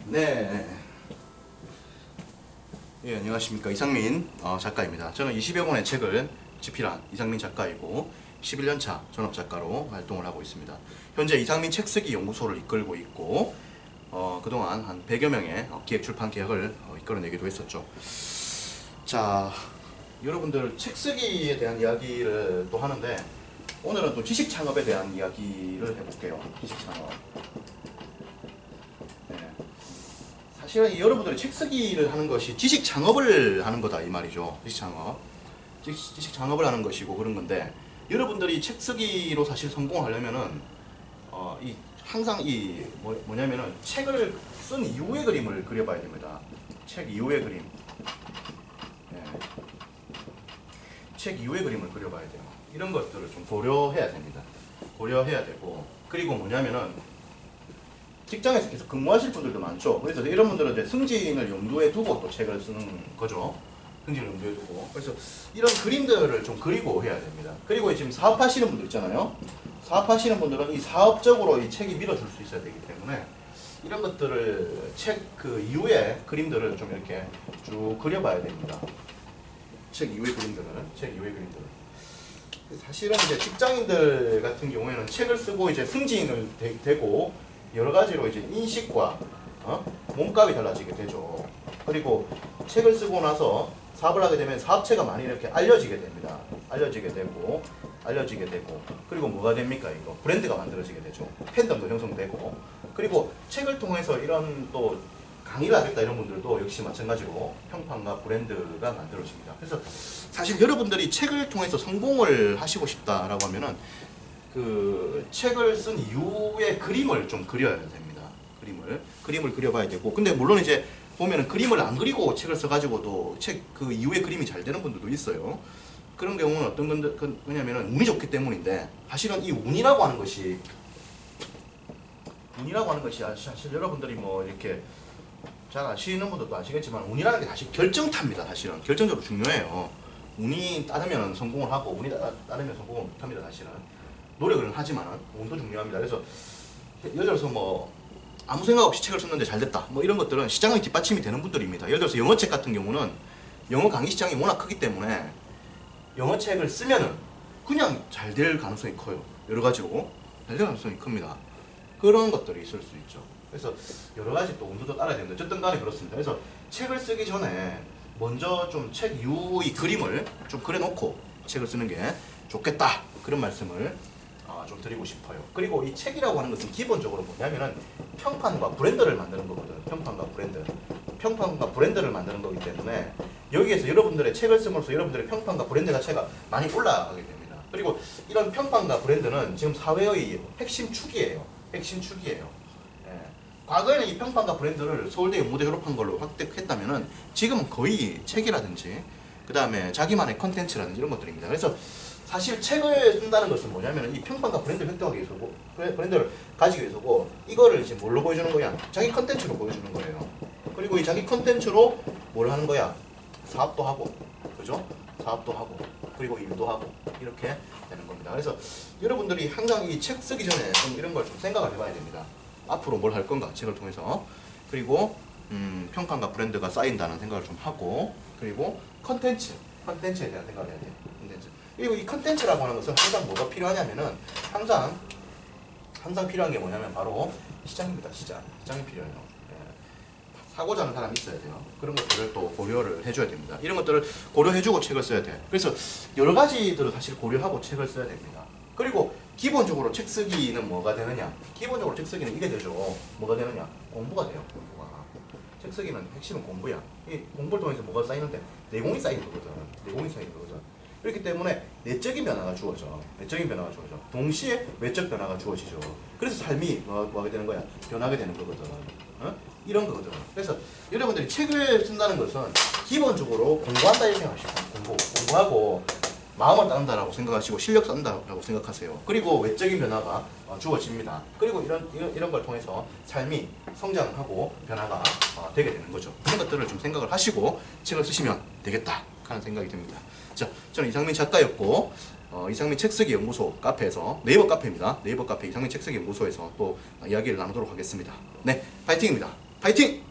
네. 예, 안녕하십니까. 이상민 작가입니다. 저는 20여 권의 책을 집필한 이상민 작가이고 11년차 전업작가로 활동을 하고 있습니다. 현재 이상민 책쓰기 연구소를 이끌고 있고 그동안 한 100여 명의 기획 출판 계약을 이끌어내기도 했었죠. 자, 여러분들 책쓰기에 대한 이야기를 또 하는데 오늘은 또 지식 창업에 대한 이야기를 해볼게요. 지식 창업. 사실은 여러분들이 책 쓰기를 하는 것이 지식 창업을 하는 거다 이 말이죠. 지식 창업. 지식 창업을 하는 것이고 그런 건데 여러분들이 책 쓰기로 사실 성공하려면은 항상 뭐냐면은 책을 쓴 이후의 그림을 그려봐야 됩니다. 책 이후의 그림. 네. 책 이후의 그림을 그려봐야 돼요. 이런 것들을 좀 고려해야 됩니다. 고려해야 되고 그리고 뭐냐면은 직장에서 계속 근무하실 분들도 많죠. 그래서 이런 분들은 이제 승진을 염두에 두고 또 책을 쓰는 거죠. 승진을 염두에 두고. 그래서 이런 그림들을 좀 그리고 해야 됩니다. 그리고 지금 사업하시는 분들 있잖아요. 사업하시는 분들은 이 사업적으로 이 책이 밀어줄 수 있어야 되기 때문에 이런 것들을 책 그 이후에 그림들을 좀 이렇게 쭉 그려봐야 됩니다. 책 이후의 그림들을. 사실은 이제 직장인들 같은 경우에는 책을 쓰고 이제 승진을 되고 여러 가지로 이제 인식과 몸값이 달라지게 되죠. 그리고 책을 쓰고 나서 사업을 하게 되면 사업체가 많이 이렇게 알려지게 됩니다. 알려지게 되고 그리고 뭐가 됩니까? 이거 브랜드가 만들어지게 되죠. 팬덤도 형성되고 그리고 책을 통해서 이런 또 강의를 하겠다 이런 분들도 역시 마찬가지로 평판과 브랜드가 만들어집니다. 그래서 사실 여러분들이 책을 통해서 성공을 하시고 싶다라고 하면은 그 책을 쓴 이후에 그림을 좀 그려야 됩니다. 그림을 그려봐야 되고 근데 물론 이제 보면은 그림을 안 그리고 책을 써가지고도 책 그 이후에 그림이 잘 되는 분들도 있어요. 그런 경우는 어떤 거냐면은 운이 좋기 때문인데 사실은 이 운이라고 하는 것이 사실 여러분들이 뭐 이렇게 잘 아시는 분들도 아시겠지만 운이라는 게 사실 결정타입니다. 사실은 결정적으로 중요해요. 운이 따르면 성공을 하고 운이 따르면 성공을 못합니다. 사실은 노력은 하지만 운도 중요합니다. 그래서 예를 들어서 뭐 아무 생각 없이 책을 썼는데 잘 됐다 뭐 이런 것들은 시장의 뒷받침이 되는 분들입니다. 예를 들어서 영어책 같은 경우는 영어 강의 시장이 워낙 크기 때문에 영어책을 쓰면은 그냥 잘 될 가능성이 커요. 여러 가지로 잘 될 가능성이 큽니다. 그런 것들이 있을 수 있죠. 그래서 여러 가지 또 운도 따라야 되는데 어쨌든 간에 그렇습니다. 그래서 책을 쓰기 전에 먼저 좀 책 이후 이 그림을 좀 그려놓고 책을 쓰는 게 좋겠다 그런 말씀을 좀 드리고 싶어요. 그리고 이 책이라고 하는 것은 기본적으로 뭐냐면은 평판과 브랜드를 만드는 거거든요. 평판과 브랜드를 만드는 거기 때문에 여기에서 여러분들의 책을 씀으로써 여러분들의 평판과 브랜드 자체가 많이 올라가게 됩니다. 그리고 이런 평판과 브랜드는 지금 사회의 핵심 축이에요. 예. 과거에는 이 평판과 브랜드를 서울대 연구대 졸업한 걸로 획득했다면은 지금은 거의 책이라든지 그 다음에 자기만의 컨텐츠라든지 이런 것들입니다. 그래서 사실 책을 쓴다는 것은 뭐냐면 이 평판과 브랜드를 획득하기 위해서고 브랜드를 가지기 위해서고 이거를 이제 뭘로 보여주는 거야? 자기 컨텐츠로 보여주는 거예요. 그리고 이 자기 컨텐츠로 뭘 하는 거야? 사업도 하고 그죠? 사업도 하고 그리고 일도 하고 이렇게 되는 겁니다. 그래서 여러분들이 항상 이 책 쓰기 전에 좀 이런 걸 좀 생각을 해봐야 됩니다. 앞으로 뭘 할 건가 책을 통해서 그리고 평판과 브랜드가 쌓인다는 생각을 좀 하고 그리고 컨텐츠에 대한 생각을 해야 돼요. 그리고 이 컨텐츠라고 하는 것은 항상 뭐가 필요하냐면은 항상 필요한 게 뭐냐면 바로 시장입니다. 시장이 필요해요. 예. 사고자 하는 사람이 있어야 돼요. 그런 것들을 또 고려를 해줘야 됩니다. 이런 것들을 고려해주고 책을 써야 돼. 그래서 여러 가지들을 사실 고려하고 책을 써야 됩니다. 그리고 기본적으로 책 쓰기는 뭐가 되느냐? 기본적으로 책 쓰기는 이게 되죠. 뭐가 되느냐? 공부가 돼요. 공부가. 책 쓰기는 핵심은 공부야. 이 공부를 통해서 뭐가 쌓이는데 내공이 쌓이는 거거든. 그렇기 때문에 내적인 변화가 주어져. 동시에 외적 변화가 주어지죠. 그래서 삶이 뭐하게 되는 거야? 변하게 되는 거거든. 이런 거거든. 그래서 여러분들이 책을 쓴다는 것은 기본적으로 공부한다 이렇게 생각하시고 공부하고 마음을 따른다라고 생각하시고 실력 쌓는다라고 생각하세요. 그리고 외적인 변화가 주어집니다. 그리고 이런 걸 통해서 삶이 성장하고 변화가 되게 되는 거죠. 그런 것들을 좀 생각을 하시고 책을 쓰시면 되겠다 하는 생각이 듭니다. 자, 저는 이상민 작가였고 이상민 책쓰기 연구소 카페에서 네이버 카페입니다. 네이버 카페 이상민 책쓰기 연구소에서 또 이야기를 나누도록 하겠습니다. 네, 파이팅입니다. 파이팅!